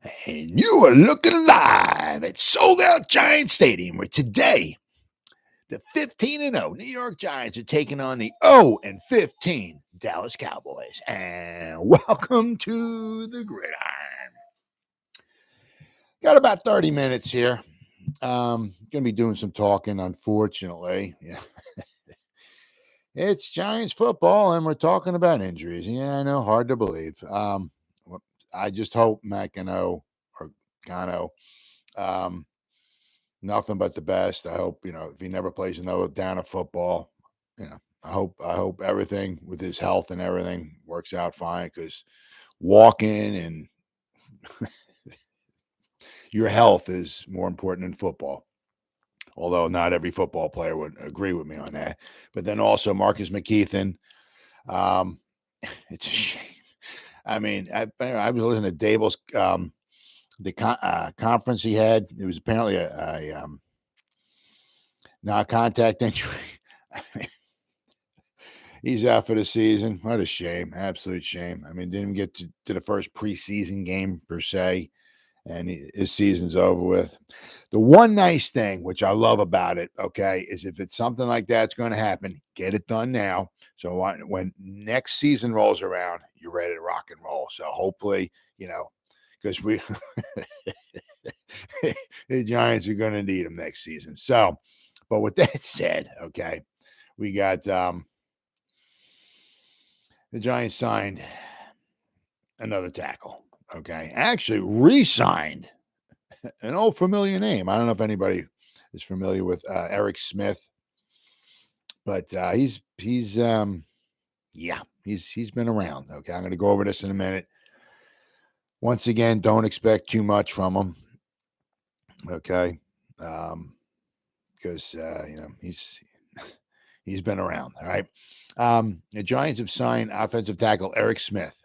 And you are looking live at Sold Out Giant Stadium, where today the 15-0 New York Giants are taking on the 0-15 Dallas Cowboys. And welcome to the Gridiron. Got about 30 minutes here. Going to be doing some talking, unfortunately. Yeah. It's Giants football, and we're talking about injuries. Yeah, I know, hard to believe. I just hope McKethan or Gono, nothing but the best. I hope, if he never plays another down of football, I hope everything with his health and everything works out fine, because walking and your health is more important than football. Although not every football player would agree with me on that. But then also Marcus McKethan. It's a shame. I mean, I was listening to Dable's conference he had. It was apparently a non-contact injury. He's out for the season. What a shame. Absolute shame. I mean, didn't get to the first preseason game per se, and his season's over with. The one nice thing, which I love about it, okay, is if it's something like that's going to happen, get it done now. So when next season rolls around, you're ready to rock and roll. So hopefully, because the Giants are going to need him next season. So, but with that said, okay, we got the Giants signed another tackle. Okay, actually re-signed an old familiar name. I don't know if anybody is familiar with Eric Smith, but he's been around. Okay, I'm going to go over this in a minute. Once again, don't expect too much from him. Okay, because he's been around. All right. The Giants have signed offensive tackle Eric Smith,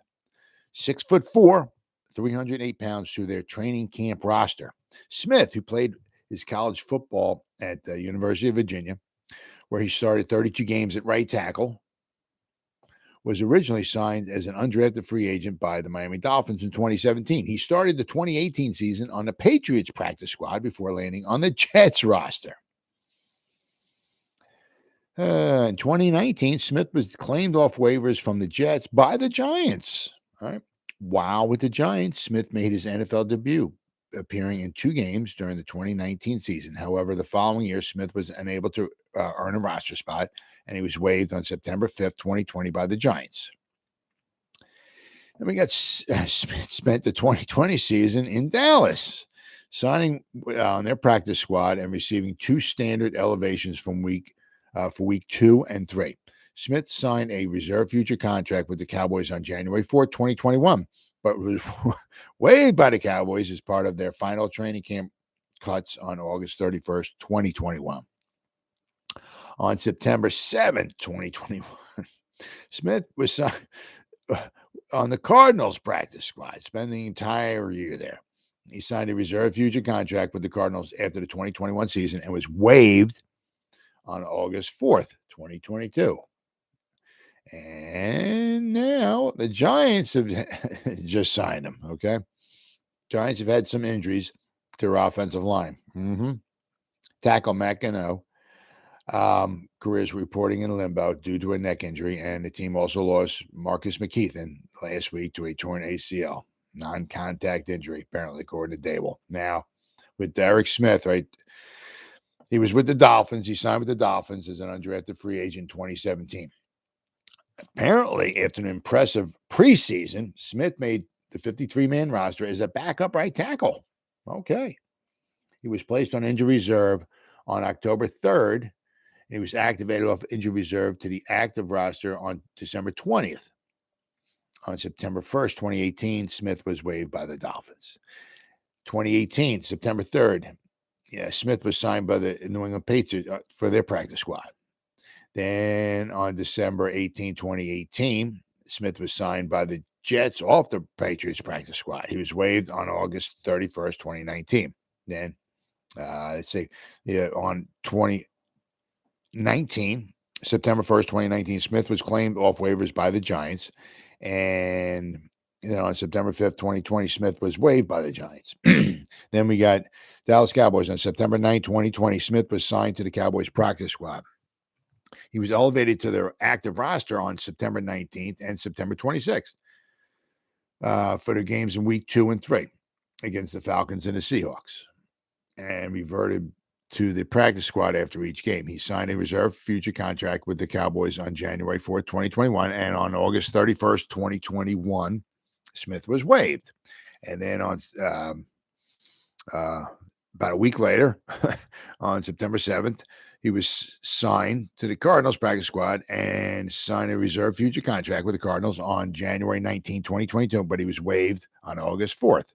6'4", 308 pounds, to their training camp roster. Smith, who played his college football at the University of Virginia, where he started 32 games at right tackle, was originally signed as an undrafted free agent by the Miami Dolphins in 2017. He started the 2018 season on the Patriots practice squad before landing on the Jets roster. In 2019, Smith was claimed off waivers from the Jets by the Giants. All right. While with the Giants, Smith made his NFL debut, appearing in 2 games during the 2019 season. However, the following year, Smith was unable to earn a roster spot, and he was waived on September 5th, 2020 by the Giants. And we got Smith spent the 2020 season in Dallas, signing on their practice squad and receiving 2 standard elevations from week 2 and 3. Smith signed a reserve future contract with the Cowboys on January 4th, 2021, but was waived by the Cowboys as part of their final training camp cuts on August 31st, 2021. On September 7th, 2021, Smith was signed on the Cardinals practice squad, spending the entire year there. He signed a reserve future contract with the Cardinals after the 2021 season and was waived on August 4th, 2022. And now the Giants have just signed him, okay? Giants have had some injuries to their offensive line. Tackle McKethan, career's reporting in limbo due to a neck injury, and the team also lost Marcus McKethan last week to a torn ACL, non-contact injury, apparently, according to Dable. Now, with Derek Smith, right, he was with the Dolphins. He signed with the Dolphins as an undrafted free agent in 2017. Apparently, after an impressive preseason, Smith made the 53-man roster as a backup right tackle. Okay. He was placed on injury reserve on October 3rd, and he was activated off injury reserve to the active roster on December 20th. On September 1st, 2018, Smith was waived by the Dolphins. 2018, September 3rd, Smith was signed by the New England Patriots for their practice squad. Then on December 18, 2018, Smith was signed by the Jets off the Patriots practice squad. He was waived on August 31st, 2019. Then, on 2019, September 1st, 2019, Smith was claimed off waivers by the Giants, and Then on September 5th, 2020, Smith was waived by the Giants. Then we got Dallas Cowboys on September 9th, 2020. Smith was signed to the Cowboys practice squad. He was elevated to their active roster on September 19th and September 26th for the games in week 2 and 3 against the Falcons and the Seahawks, and reverted to the practice squad after each game. He signed a reserve future contract with the Cowboys on January 4th, 2021, and on August 31st, 2021, Smith was waived. And then on about a week later, on September 7th, he was signed to the Cardinals practice squad and signed a reserve future contract with the Cardinals on January 19, 2022, but he was waived on August 4th.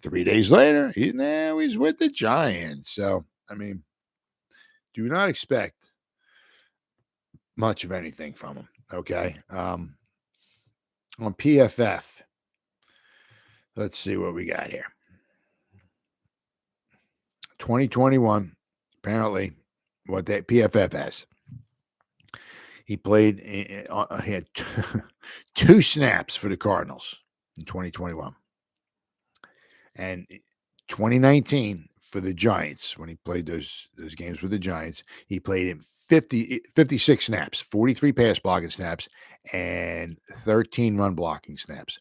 3 days later, he's with the Giants. So, I mean, do not expect much of anything from him, okay? On PFF, let's see what we got here. 2021, apparently, what that PFF has. He played, he had 2 snaps for the Cardinals in 2021. And 2019 for the Giants, when he played those games with the Giants, he played in 56 snaps, 43 pass blocking snaps, and 13 run blocking snaps.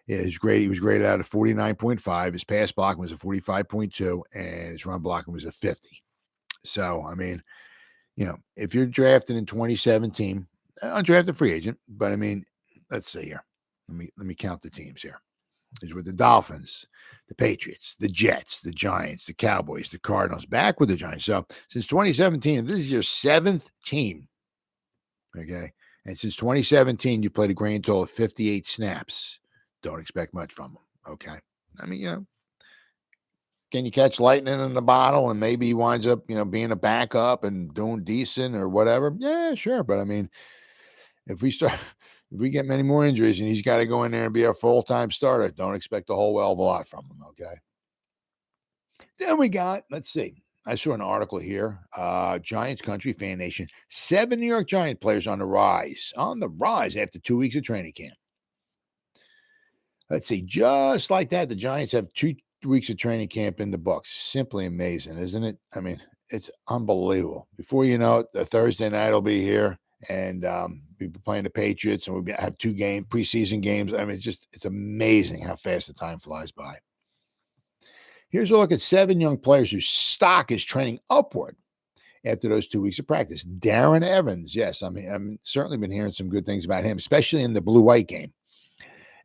Yeah, he was graded out of 49.5. His pass blocking was a 45.2, and his run blocking was a 50. So, I mean, if you're drafted in 2017, undrafted free agent, but I mean, let's see here. Let me count the teams here. He's with the Dolphins, the Patriots, the Jets, the Giants, the Cowboys, the Cardinals, back with the Giants. So since 2017, this is your 7th team, okay? And since 2017, you played a grand total of 58 snaps. Don't expect much from him, okay? I mean, can you catch lightning in the bottle and maybe he winds up, being a backup and doing decent or whatever? Yeah, sure. But I mean, if we get many more injuries and he's got to go in there and be a full-time starter, don't expect a whole hell of a lot from him, okay? Then we got, let's see. I saw an article here, Giants Country Fan Nation, 7 New York Giant players on the rise after 2 weeks of training camp. Let's see, just like that, the Giants have 2 weeks of training camp in the books. Simply amazing, isn't it? I mean, it's unbelievable. Before you know it, the Thursday night will be here, and we'll be playing the Patriots, and we'll have 2 preseason games. I mean, it's amazing how fast the time flies by. Here's a look at 7 young players whose stock is trending upward after those 2 weeks of practice. Darren Evans, yes, I mean, I've certainly been hearing some good things about him, especially in the blue-white game.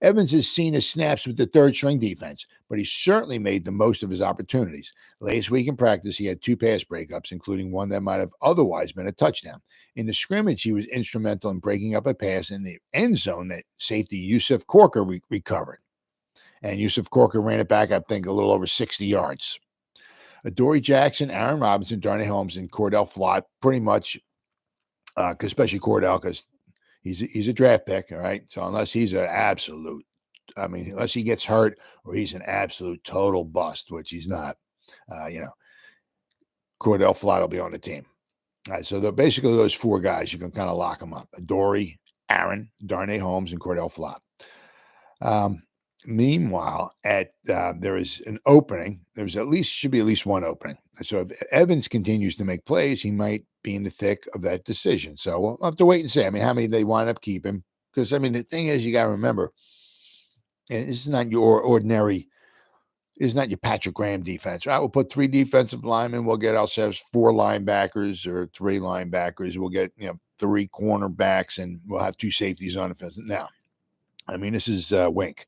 Evans has seen his snaps with the third-string defense, but he certainly made the most of his opportunities. Last week in practice, he had 2 pass breakups, including one that might have otherwise been a touchdown. In the scrimmage, he was instrumental in breaking up a pass in the end zone that safety Yusuf Corker recovered. And Yusuf Corker ran it back, I think, a little over 60 yards. Adoree Jackson, Aaron Robinson, Darnay Holmes, and Cordell Flott, pretty much, especially Cordell, because he's a draft pick, all right? So unless he's an absolute, unless he gets hurt or he's an absolute total bust, which he's not, Cordell Flott will be on the team. All right, so basically those 4 guys, you can kind of lock them up. Adoree, Aaron, Darnay Holmes, and Cordell Flott. Meanwhile, there is an opening. Should be at least one opening. So if Evans continues to make plays, he might be in the thick of that decision. So we'll have to wait and see. I mean, how many they wind up keeping? Because, I mean, the thing is, you got to remember, and this is not your ordinary, it's not your Patrick Graham defense. Right? We'll put 3 defensive linemen. We'll get ourselves 4 linebackers or 3 linebackers. We'll get, 3 cornerbacks, and we'll have 2 safeties on defense. Now, I mean, this is Wink.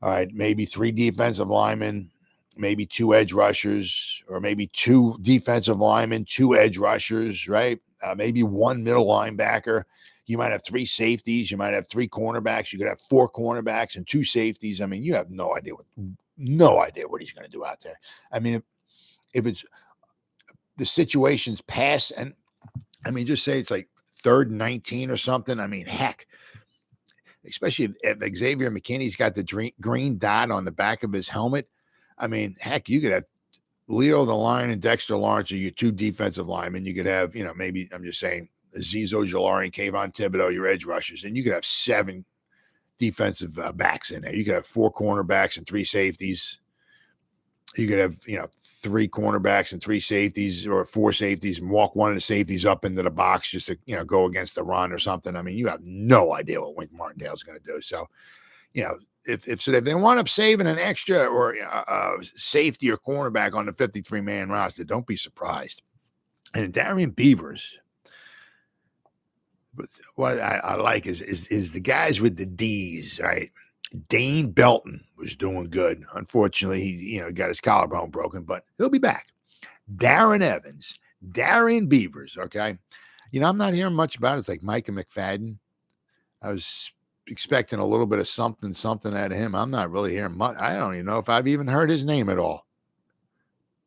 All right, maybe 3 defensive linemen, maybe 2 edge rushers, or maybe 2 defensive linemen, 2 edge rushers, right? Maybe 1 middle linebacker. You might have 3 safeties. You might have 3 cornerbacks. You could have 4 cornerbacks and 2 safeties. I mean, you have no idea what he's going to do out there. I mean, if it's the situation's pass, and I mean, just say it's like 3rd and 19 or something. I mean, heck. Especially if Xavier McKinney's got the green dot on the back of his helmet. I mean, heck, you could have Leo the Lion and Dexter Lawrence are your 2 defensive linemen. You could have, maybe I'm just saying Azeez Ojulari and Kayvon Thibodeau, your edge rushers, and you could have 7 defensive backs in there. You could have 4 cornerbacks and 3 safeties. You could have, 3 cornerbacks and 3 safeties or 4 safeties and walk one of the safeties up into the box just to, go against the run or something. I mean, you have no idea what Wink Martindale's going to do. So, if they wind up saving an extra or safety or cornerback on the 53-man roster, don't be surprised. And Darian Beavers, but what I like is the guys with the D's, right? Dane Belton was doing good. Unfortunately, he got his collarbone broken, but he'll be back. Darren Evans, Darian Beavers, okay? I'm not hearing much about it. It's like Micah McFadden. I was expecting a little bit of something out of him. I'm not really hearing much. I don't even know if I've even heard his name at all.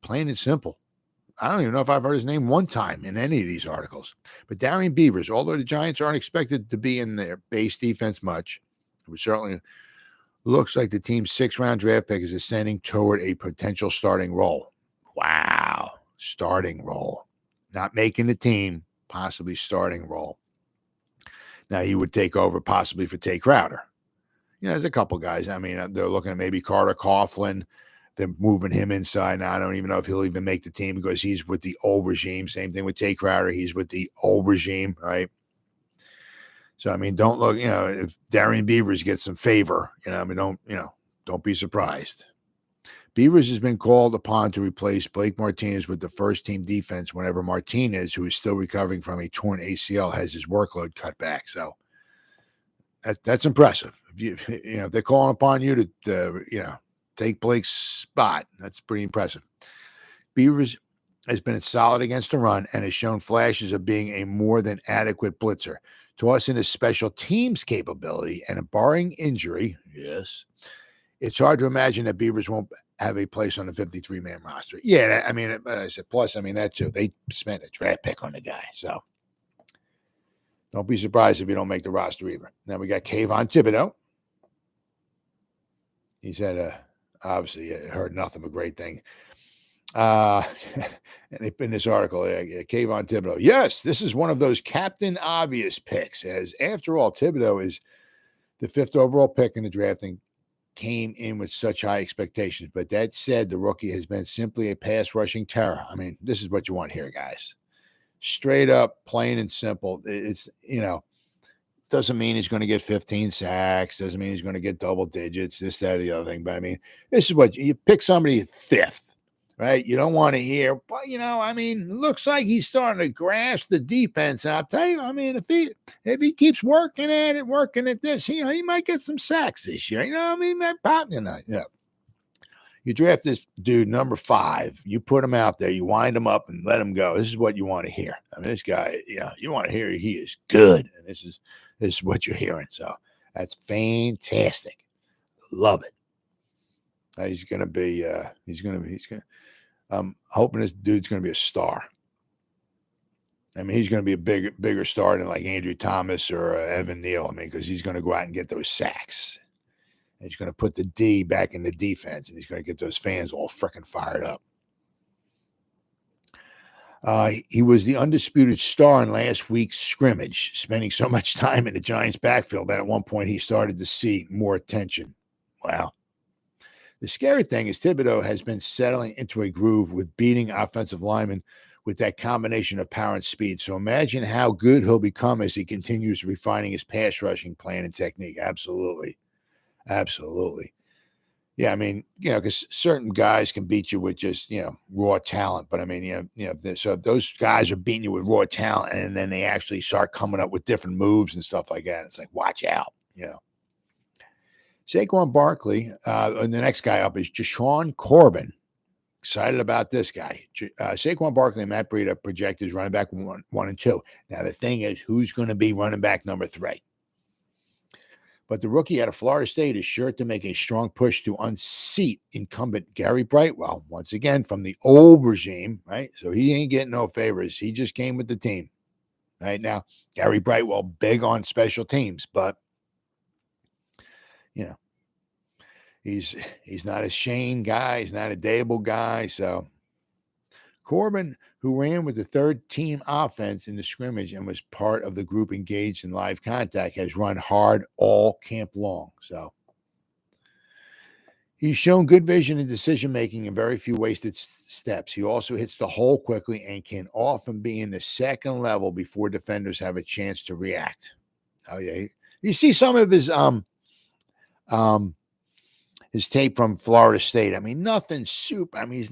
Plain and simple. I don't even know if I've heard his name one time in any of these articles. But Darian Beavers, although the Giants aren't expected to be in their base defense much, it certainly looks like the team's 6th-round draft pick is ascending toward a potential starting role. Wow. Starting role. Not making the team, possibly starting role. Now, he would take over possibly for Tay Crowder. There's a couple guys. I mean, they're looking at maybe Carter Coughlin. They're moving him inside. Now, I don't even know if he'll even make the team because he's with the old regime. Same thing with Tay Crowder. He's with the old regime, right? So, I mean, don't look, if Darian Beavers gets some favor, don't be surprised. Beavers has been called upon to replace Blake Martinez with the first-team defense whenever Martinez, who is still recovering from a torn ACL, has his workload cut back. So that's impressive. If they're calling upon you to take Blake's spot, that's pretty impressive. Beavers has been solid against the run and has shown flashes of being a more than adequate blitzer. Toss in his special teams capability and barring injury, yes, it's hard to imagine that Beavers won't have a place on the 53-man roster. Yeah, I said, plus, that too. They spent a draft pick on the guy, so don't be surprised if you don't make the roster either. Now we got Kayvon Thibodeau. He said, obviously, heard nothing but great things. And in this article, Kayvon Thibodeau, yes, this is one of those Captain Obvious picks, as after all, Thibodeau is the 5th overall pick in the drafting, came in with such high expectations. But that said, the rookie has been simply a pass rushing terror. I mean, this is what you want here, guys. Straight up, plain and simple. It's, doesn't mean he's going to get 15 sacks. Doesn't mean he's going to get double digits, this, that, or the other thing. But, this is what you pick somebody 5th. Right? You don't want to hear, but, it looks like he's starting to grasp the defense. And I'll tell you, if he keeps working at this, he might get some sacks this year. You draft this dude, number 5, you put him out there, you wind him up and let him go. This is what you want to hear. This guy, you want to hear he is good. And this is what you're hearing. So that's fantastic. Love it. He's going to be, I'm hoping this dude's going to be a star. He's going to be a bigger star than like Andrew Thomas or Evan Neal. Because he's going to go out and get those sacks. And he's going to put the D back in the defense, and he's going to get those fans all freaking fired up. He was the undisputed star in last week's scrimmage, spending so much time in the Giants' backfield that at one point he started to see more attention. Wow. The scary thing is Thibodeau has been settling into a groove with beating offensive linemen with that combination of power and speed. So imagine how good he'll become as he continues refining his pass rushing plan and technique. Absolutely. Absolutely. Yeah, because certain guys can beat you with just, raw talent. But so if those guys are beating you with raw talent and then they actually start coming up with different moves and stuff like that, it's like, watch out, Saquon Barkley, and the next guy up is Jashaun Corbin. Excited about this guy. Saquon Barkley and Matt Breida project as running back 1 and 2. Now, the thing is, who's going to be running back number 3? But the rookie out of Florida State is sure to make a strong push to unseat incumbent Gary Brightwell, once again, from the old regime, right? So he ain't getting no favors. He just came with the team. Right now, Gary Brightwell, big on special teams, but he's not a Shane guy. He's not a Dable guy. So Corbin, who ran with the third-team offense in the scrimmage and was part of the group engaged in live contact, has run hard all camp long. So he's shown good vision and decision-making and very few wasted steps. He also hits the hole quickly and can often be in the second level before defenders have a chance to react. Oh, yeah. You see some of his tape from Florida State. I mean, nothing super. I mean,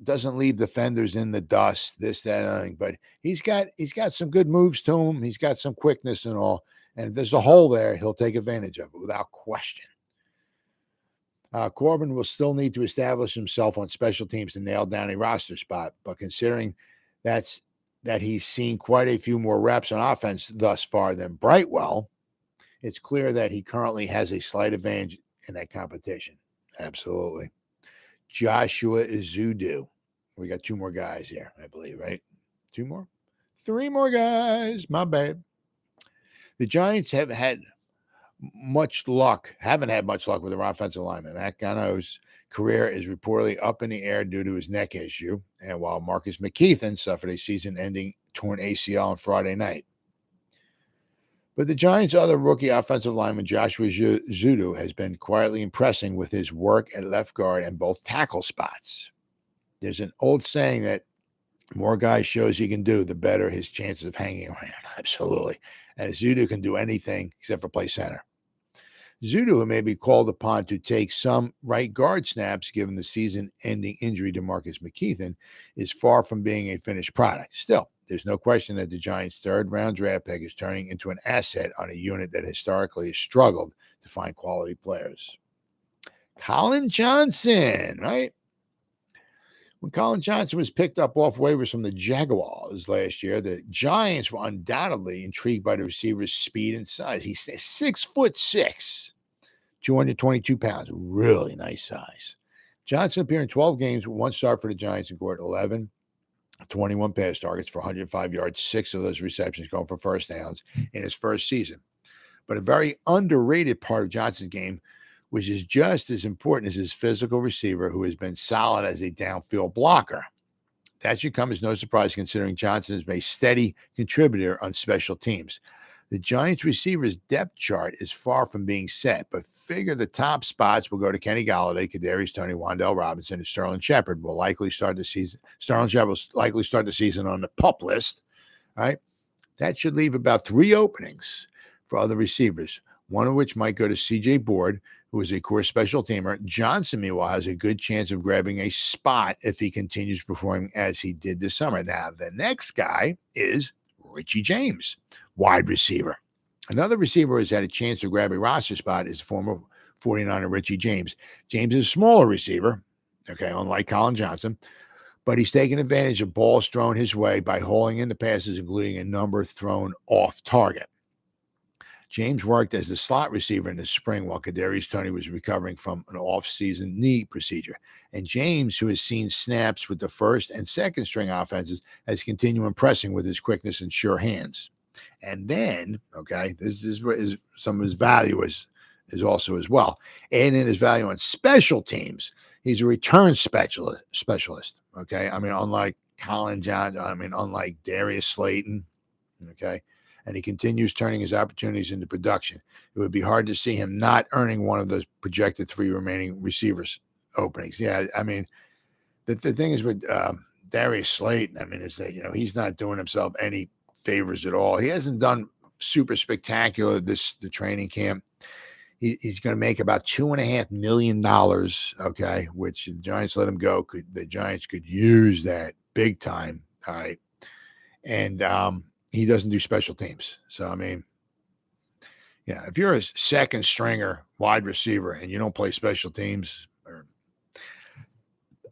doesn't leave defenders in the dust, this, that, and anything, but he's got some good moves to him. He's got some quickness and all. And if there's a hole there, he'll take advantage of it without question. Corbin will still need to establish himself on special teams to nail down a roster spot, but considering that he's seen quite a few more reps on offense thus far than Brightwell, it's clear that he currently has a slight advantage in that competition. Absolutely. Joshua Ezeudu. We got two more guys here, I believe, right? Two more? Three more guys. My bad. The Giants haven't had much luck with their offensive lineman. Matt Gono's career is reportedly up in the air due to his neck issue, and while Marcus McKethan suffered a season-ending torn ACL on Friday night. But the Giants' other rookie offensive lineman, Joshua Ezeudu, has been quietly impressing with his work at left guard and both tackle spots. There's an old saying that the more guys shows he can do, the better his chances of hanging around. Absolutely. And Ezeudu can do anything except for play center. Ezeudu, who may be called upon to take some right guard snaps given the season-ending injury to Marcus McKethan, is far from being a finished product. Still, there's no question that the Giants' third-round draft pick is turning into an asset on a unit that historically has struggled to find quality players. Colin Johnson, right? When Colin Johnson was picked up off waivers from the Jaguars last year, the Giants were undoubtedly intrigued by the receiver's speed and size. He's 6'6", 222 pounds. Really nice size. Johnson appeared in 12 games with one start for the Giants and scored 11 21 pass targets for 105 yards, 6 of those receptions going for first downs in his first season. But a very underrated part of Johnson's game, which is just as important as his physical receiver, who has been solid as a downfield blocker. That should come as no surprise considering Johnson has been a steady contributor on special teams. The Giants receivers depth chart is far from being set, but figure the top spots will go to Kenny Golladay, Kadarius Toney, Wan'Dale Robinson, and Sterling Shepard will likely start the season. Sterling Shepard will likely start the season on the PUP list, right? That should leave about 3 openings for other receivers, one of which might go to C.J. Board, who is a core special teamer. Johnson, meanwhile, has a good chance of grabbing a spot if he continues performing as he did this summer. Now, the next guy is Richie James, wide receiver. Another receiver who has had a chance to grab a roster spot is former 49er Richie James. James is a smaller receiver, okay, unlike Colin Johnson, but he's taken advantage of balls thrown his way by hauling in the passes, including a number thrown off target. James worked as the slot receiver in the spring while Kadarius Toney was recovering from an off-season knee procedure. And James, who has seen snaps with the first and second string offenses, has continued impressing with his quickness and sure hands. And then, okay, this is where some of his value is also as well. And in his value on special teams, he's a return specialist. Okay, I mean, unlike Colin Johnson, unlike Darius Slayton, okay, and he continues turning his opportunities into production. It would be hard to see him not earning one of those projected 3 remaining receivers openings. Yeah, I mean, the thing is with Darius Slayton, is that, he's not doing himself any favors at all. He hasn't done super spectacular the training camp. He's going to make about $2.5 million, okay, which the Giants let him go. The Giants could use that big time, all right, and he doesn't do special teams. So, if you're a second stringer wide receiver and you don't play special teams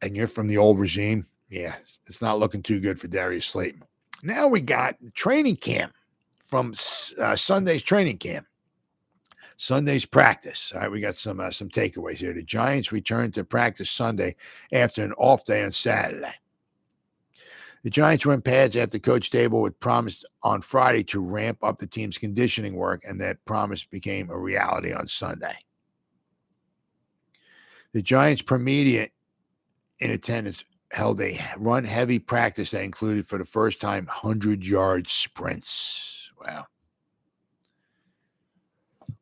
and you're from the old regime, yeah, it's not looking too good for Darius Slayton. Now we got training camp from Sunday's training camp. Sunday's practice. All right, we got some takeaways here. The Giants returned to practice Sunday after an off day on Saturday. The Giants were in pads after Coach Dable had promised on Friday to ramp up the team's conditioning work, and that promise became a reality on Sunday. The Giants per media in attendance held a run-heavy practice that included, for the first time, 100-yard sprints. Wow.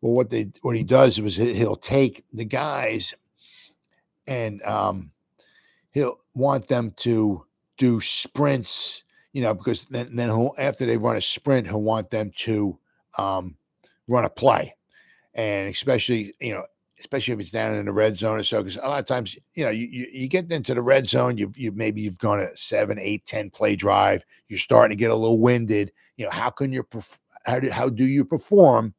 Well, what he does was he'll take the guys and he'll want them to do sprints, because then after they run a sprint, he'll want them to run a play. And especially if it's down in the red zone or so, because a lot of times, you get into the red zone, you've gone a 7, 8, 10 play drive. You're starting to get a little winded. How do you perform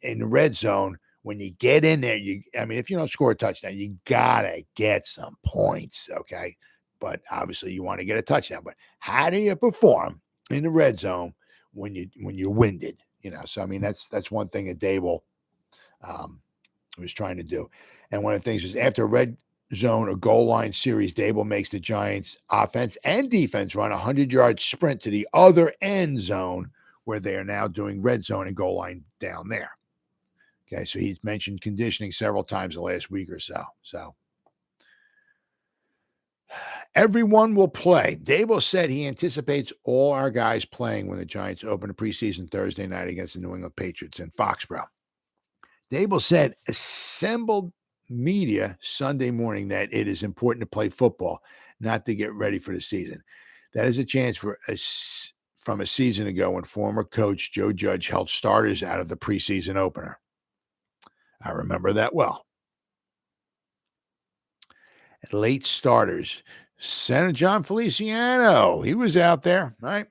in the red zone when you get in there? If you don't score a touchdown, you gotta get some points, okay? But obviously, you want to get a touchdown. But how do you perform in the red zone when you're winded? So that's one thing that Dable was trying to do. And one of the things was, after a red zone or goal line series, Dable makes the Giants offense and defense run a 100-yard sprint to the other end zone, where they are now doing red zone and goal line down there. Okay, so he's mentioned conditioning several times the last week or so. So everyone will play. Dable said he anticipates all our guys playing when the Giants open a preseason Thursday night against the New England Patriots in Foxborough. Dable said assembled media Sunday morning that it is important to play football, not to get ready for the season. That is a chance from a season ago when former coach Joe Judge held starters out of the preseason opener. I remember that well. Late starters. Senator John Feliciano, he was out there, right?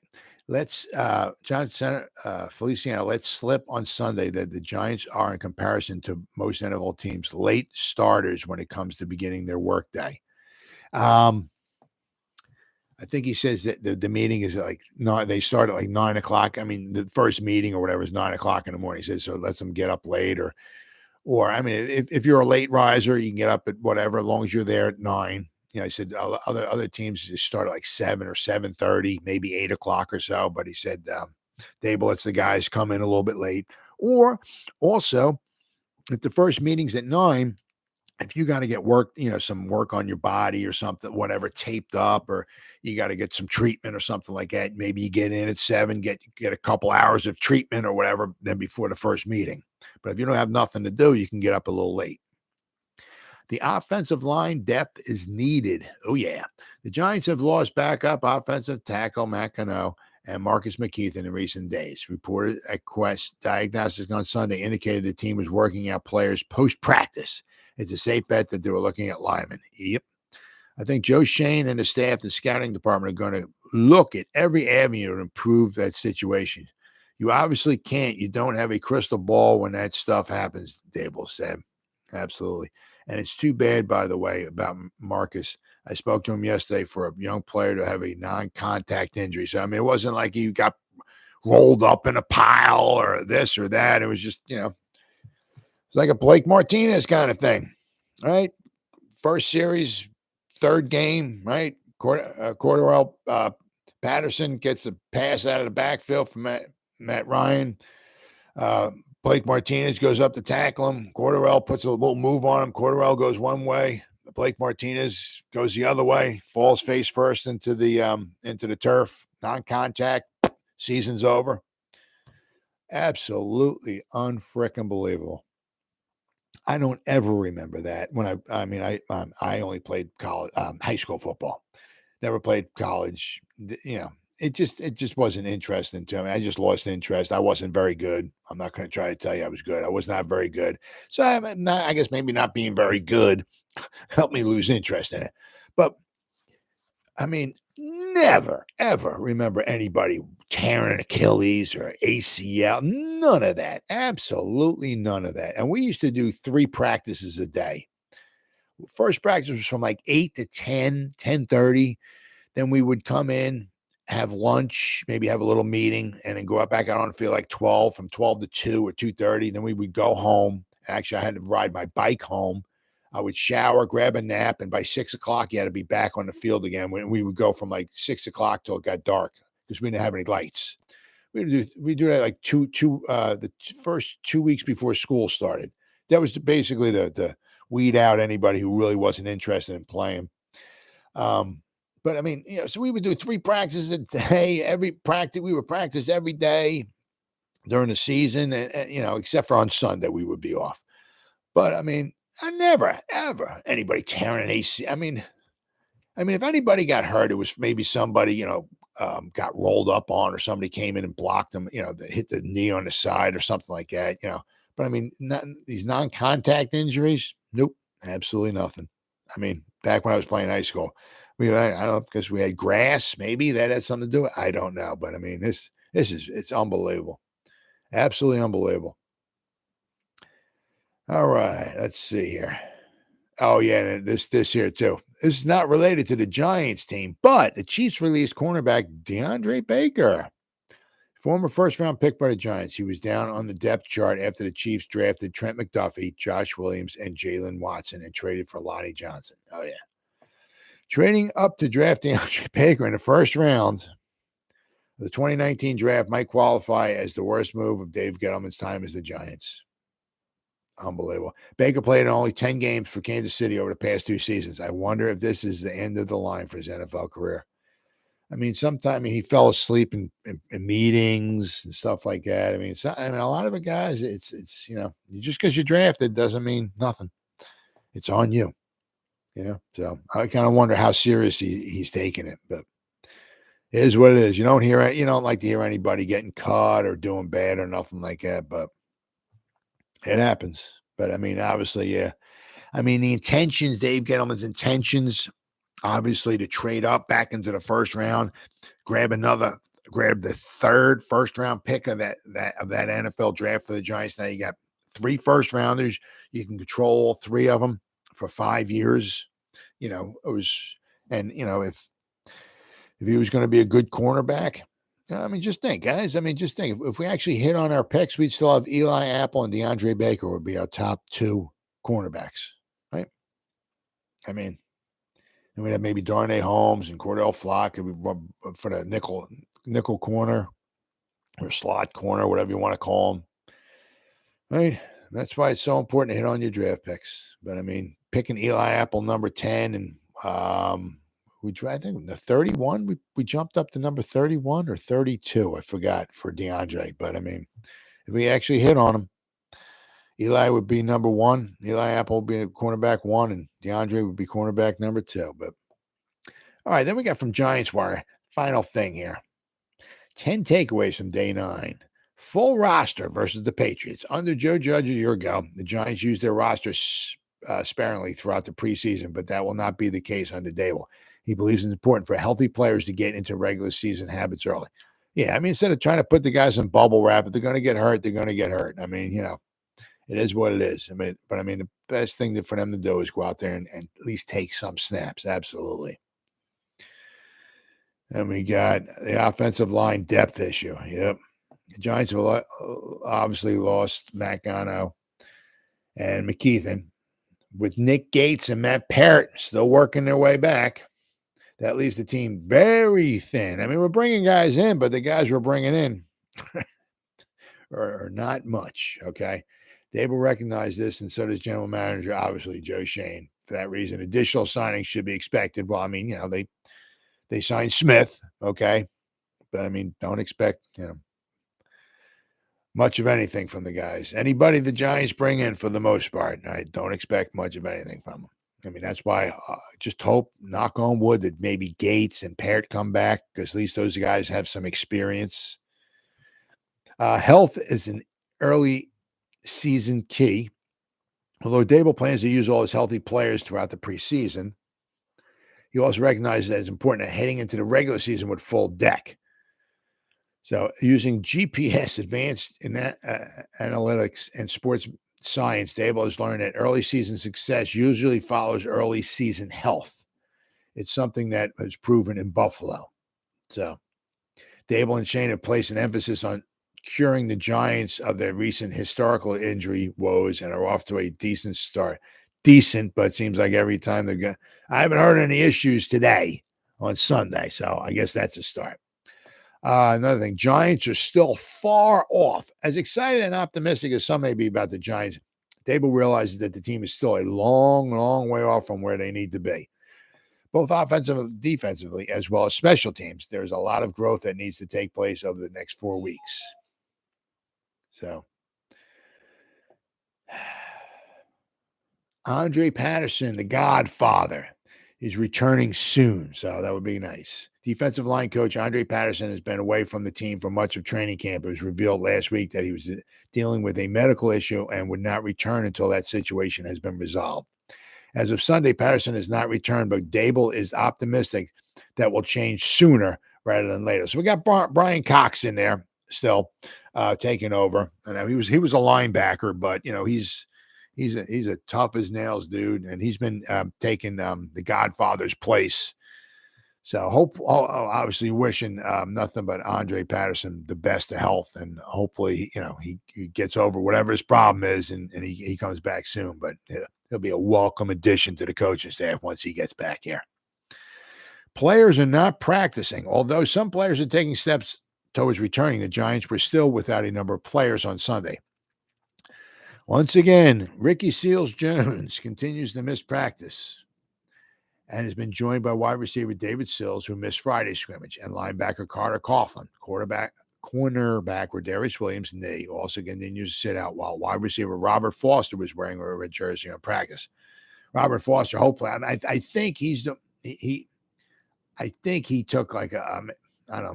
Senator Feliciano let slip on Sunday that the Giants are, in comparison to most NFL teams, late starters when it comes to beginning their workday. I think he says that the meeting is like 9. They start at like 9 o'clock. The first meeting or whatever is 9 o'clock in the morning. He says, so lets them get up late, or if you're a late riser, you can get up at whatever, as long as you're there at 9. He said other teams just start at like 7 or 7:30, maybe 8 o'clock or so. But he said Dable lets the guys come in a little bit late. Or also, if the first meeting's at 9, if you got to get work, some work on your body or something, whatever, taped up, or you got to get some treatment or something like that, maybe you get in at 7, get a couple hours of treatment or whatever, then before the first meeting. But if you don't have nothing to do, you can get up a little late. The offensive line depth is needed. Oh, yeah. The Giants have lost backup offensive tackle McKenna and Marcus McKethan in recent days. Reported at Quest Diagnostics on Sunday indicated the team was working out players post-practice. It's a safe bet that they were looking at linemen. Yep. I think Joe Shane and the staff, the scouting department, are going to look at every avenue to improve that situation. You obviously can't. You don't have a crystal ball when that stuff happens, Dable said. Absolutely. And it's too bad, by the way, about Marcus. I spoke to him yesterday, for a young player to have a non-contact injury. So, it wasn't like he got rolled up in a pile or this or that. It was just, it's like a Blake Martinez kind of thing, right? First series, third game, right? Cordarrelle Patterson gets a pass out of the backfield from Matt Ryan. Blake Martinez goes up to tackle him. Cordarrelle puts a little move on him. Cordarrelle goes one way. Blake Martinez goes the other way, falls face first into the turf. Non-contact. Season's over. Absolutely unfrickin' believable. I don't ever remember that. When I only played college, high school football. Never played college. It just wasn't interesting to me. I just lost interest. I wasn't very good. I'm not going to try to tell you I was good. I was not very good. So I guess maybe not being very good helped me lose interest in it. But never, ever remember anybody tearing an Achilles or ACL. None of that. Absolutely none of that. And we used to do 3 practices a day. First practice was from like 8 to 10, 10:30. Then we would come in, have lunch, maybe have a little meeting, and then go back out on the field like 12, from 12 to 2 or 2:30. Then we would go home. Actually, I had to ride my bike home. I would shower, grab a nap, and by 6 o'clock, you had to be back on the field again. When we would go from like 6 o'clock till it got dark, because we didn't have any lights. We do that like the first 2 weeks before school started. That was basically to weed out anybody who really wasn't interested in playing. But I mean, so we would do 3 practices a day. We would practice every day during the season, and except for on Sunday, we would be off. But I mean, I never, ever anybody tearing an AC. I mean, if anybody got hurt, it was maybe somebody, got rolled up on, or somebody came in and blocked them, hit the knee on the side or something like that, But I mean, these non-contact injuries, nope, absolutely nothing. I mean, back when I was playing high school, I don't know, because we had grass, maybe that had something to do with it. I don't know. But I mean, it's unbelievable. Absolutely unbelievable. All right, let's see here. Oh, yeah, this here too. This is not related to the Giants team, but the Chiefs released cornerback DeAndre Baker, former first-round pick by the Giants. He was down on the depth chart after the Chiefs drafted Trent McDuffie, Josh Williams, and Jalen Watson and traded for Lonnie Johnson. Oh, yeah. Trading up to draft DeAndre Baker in the first round of the 2019 draft might qualify as the worst move of Dave Gettleman's time as the Giants. Unbelievable. Baker played in only 10 games for Kansas City over the past 2 seasons. I wonder if this is the end of the line for his NFL career. I mean, he fell asleep in meetings and stuff like that. I mean, a lot of the guys, it's just because you're drafted doesn't mean nothing. It's on you, So I kind of wonder how serious he's taking it, but it is what it is. You don't like to hear anybody getting caught or doing bad or nothing like that, but it happens. But I mean, obviously, yeah. I mean, the intentions, Dave Gettleman's intentions, obviously, to trade up back into the first round, grab the third first-round pick of that NFL draft for the Giants. Now you got 3 first-rounders. You can control all 3 of them for 5 years. It was, and if he was going to be a good cornerback, I mean, just think, guys. I mean, just think. If we actually hit on our picks, we'd still have Eli Apple and DeAndre Baker would be our top 2 cornerbacks, right? I mean, and we'd have maybe Darnay Holmes and Cordell Flock for the nickel corner or slot corner, whatever you want to call them. Right? That's why it's so important to hit on your draft picks. But I mean, picking Eli Apple number 10 and I think the 31, we jumped up to number 31 or 32. I forgot for DeAndre. But I mean, if we actually hit on him, Eli would be number 1. Eli Apple would be cornerback 1, and DeAndre would be cornerback number 2. But all right, then we got from Giants Wire. Final thing here. 10 takeaways from day 9. Full roster versus the Patriots. Under Joe Judge a year ago, the Giants used their roster sparingly throughout the preseason, but that will not be the case under Dable. He believes it's important for healthy players to get into regular season habits early. Yeah, I mean, instead of trying to put the guys in bubble wrap, if they're going to get hurt, they're going to get hurt. I mean, it is what it is. I mean, the best thing for them to do is go out there and at least take some snaps. Absolutely. And we got the offensive line depth issue. Yep. The Giants have obviously lost Matt Gono and McKethan, with Nick Gates and Matt Parrott still working their way back. That leaves the team very thin. I mean, we're bringing guys in, but the guys we're bringing in are not much, okay? Dable recognized this, and so does general manager, obviously, Joe Schoen. For that reason, additional signings should be expected. Well, I mean, they signed Smith, okay? But, I mean, don't expect, much of anything from the guys. Anybody the Giants bring in, for the most part, I don't expect much of anything from them. I mean, that's why just hope, knock on wood, that maybe Gates and Parrott come back, because at least those guys have some experience. Health is an early season key. Although Dable plans to use all his healthy players throughout the preseason, he also recognizes that it's important that heading into the regular season with full deck. So using GPS, advanced in that, analytics and sports science, Dable has learned that early season success usually follows early season health. It's something that was proven in Buffalo. So Dable and Schoen have placed an emphasis on curing the Giants of their recent historical injury woes and are off to a decent start. Decent, but it seems like every time they're going, I haven't heard any issues today on Sunday, so I guess that's a start. Another thing, Giants are still far off. As excited and optimistic as some may be about the Giants, Dable realizes that the team is still a long, long way off from where they need to be. both offensively and defensively, as well as special teams. There's a lot of growth that needs to take place over the next 4 weeks. So, Andre Patterson, the Godfather, is returning soon. So that would be nice. Defensive line coach Andre Patterson has been away from the team for much of training camp. It was revealed last week that he was dealing with a medical issue and would not return until that situation has been resolved. As of Sunday, Patterson has not returned, but Dable is optimistic that will change sooner rather than later. So we got Brian Cox in there still taking over. And he was a linebacker, but he's a tough as nails dude, and he's been taking the Godfather's place. So obviously wishing nothing but Andre Patterson the best of health, and hopefully he gets over whatever his problem is, and he comes back soon. But he'll be a welcome addition to the coaching staff once he gets back here. Players are not practicing, although some players are taking steps towards returning. The Giants were still without a number of players on Sunday. Once again, Ricky Seals-Jones continues to miss practice and has been joined by wide receiver David Sills, who missed Friday's scrimmage, and linebacker Carter Coughlin. Cornerback Rodarius Williams' knee also continues to sit out, while wide receiver Robert Foster was wearing a red jersey on practice. Robert Foster, hopefully, I think I think he took like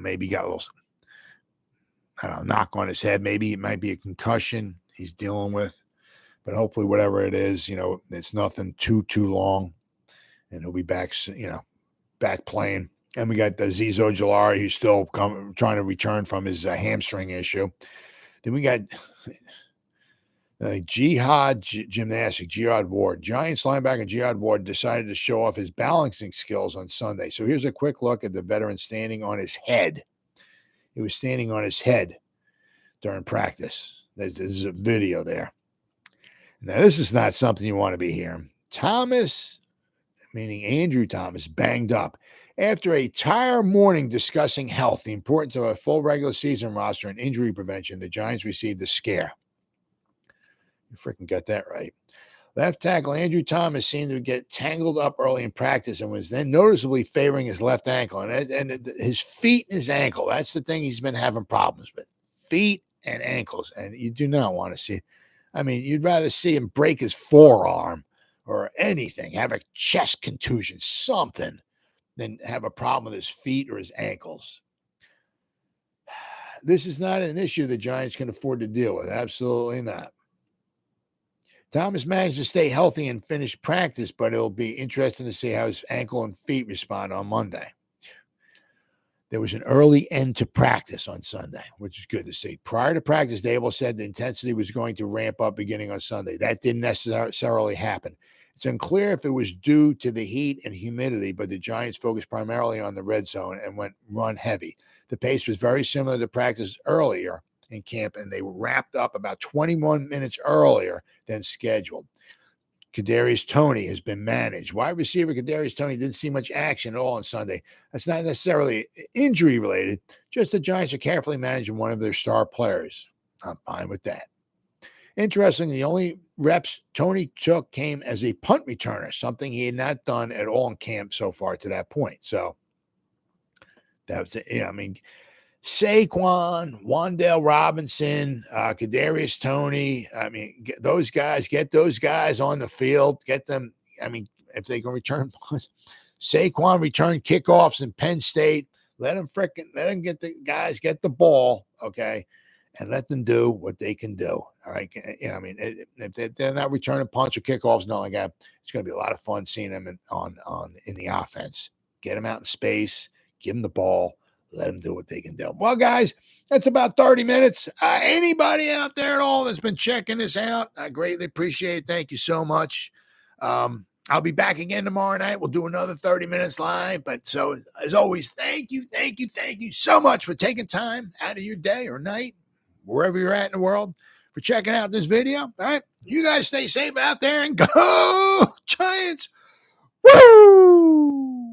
maybe got a little, knock on his head. Maybe it might be a concussion he's dealing with, but hopefully whatever it is, it's nothing too long, and he'll be back, back playing. And we got Azeez Ojulari, who's still trying to return from his hamstring issue. Then we got Jihad Ward. Giants linebacker Jihad Ward decided to show off his balancing skills on Sunday. So here's a quick look at the veteran standing on his head. He was standing on his head during practice. There's a video there. Now, this is not something you want to be hearing. Thomas, meaning Andrew Thomas, banged up. After a tired morning discussing health, the importance of a full regular season roster, and injury prevention, the Giants received a scare. You freaking got that right. Left tackle Andrew Thomas seemed to get tangled up early in practice and was then noticeably favoring his left ankle. And his feet and his ankle, that's the thing he's been having problems with. Feet and ankles. And you do not want to see it. I mean, you'd rather see him break his forearm or anything, have a chest contusion, something, than have a problem with his feet or his ankles. This is not an issue the Giants can afford to deal with. Absolutely not. Thomas managed to stay healthy and finish practice, but it'll be interesting to see how his ankle and feet respond on Monday. There was an early end to practice on Sunday, which is good to see. Prior to practice, Dable said the intensity was going to ramp up beginning on Sunday. That didn't necessarily happen. It's unclear if it was due to the heat and humidity, but the Giants focused primarily on the red zone and went run heavy. The pace was very similar to practice earlier in camp, and they wrapped up about 21 minutes earlier than scheduled. Kadarius Toney has been managed. Wide receiver Kadarius Toney didn't see much action at all on Sunday. That's not necessarily injury related, just the Giants are carefully managing one of their star players. I'm fine with that. Interestingly, the only reps Toney took came as a punt returner, something he had not done at all in camp so far to that point. So that was it. Yeah, I mean, Saquon, Wan'Dale Robinson, Kadarius Toney. I mean, get those guys on the field. Get them. I mean, if they can return punts, Saquon return kickoffs in Penn State. Let them get the guys get the ball, okay, and let them do what they can do. All right. I mean, if they're not returning punts or kickoffs, nothing like that, it's going to be a lot of fun seeing them in the offense. Get them out in space. Give them the ball. Let them do what they can do. Well, guys, that's about 30 minutes. Anybody out there at all that's been checking this out, I greatly appreciate it. Thank you so much. I'll be back again tomorrow night. We'll do another 30 minutes live. But so, as always, thank you so much for taking time out of your day or night, wherever you're at in the world, for checking out this video. All right, you guys stay safe out there and go Giants. Woo!